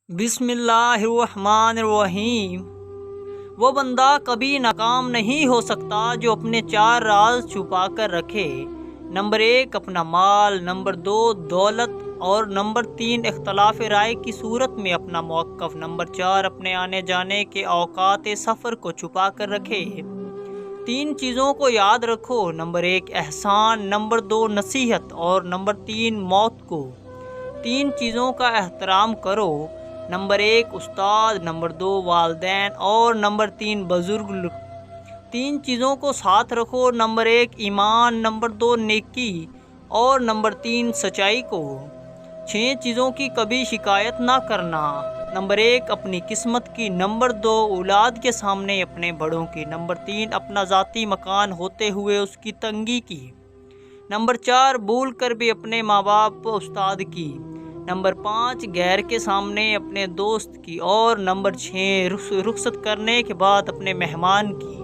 بسم اللہ الرحمن الرحیم۔ وہ بندہ کبھی ناکام نہیں ہو سکتا جو اپنے 4 راز چھپا کر رکھے۔ نمبر 1 اپنا مال، نمبر 2 دولت اور نمبر 3 اختلاف رائے کی صورت میں اپنا موقف، نمبر 4 اپنے آنے جانے کے اوقات سفر کو چھپا کر رکھے۔ 3 چیزوں کو یاد رکھو، نمبر 1 احسان، نمبر 2 نصیحت اور نمبر 3 موت کو۔ 3 چیزوں کا احترام کرو، نمبر 1 استاد، نمبر 2 والدین اور نمبر 3 بزرگ۔ 3 چیزوں کو ساتھ رکھو، نمبر 1 ایمان، نمبر 2 نیکی اور نمبر 3 سچائی کو۔ 6 چیزوں کی کبھی شکایت نہ کرنا، نمبر 1 اپنی قسمت کی، نمبر 2 اولاد کے سامنے اپنے بڑوں کی، نمبر 3 اپنا ذاتی مکان ہوتے ہوئے اس کی تنگی کی، نمبر 4 بھول کر بھی اپنے ماں باپ استاد کی، نمبر 5 غیر کے سامنے اپنے دوست کی اور نمبر 6 رخصت کرنے کے بعد اپنے مہمان کی۔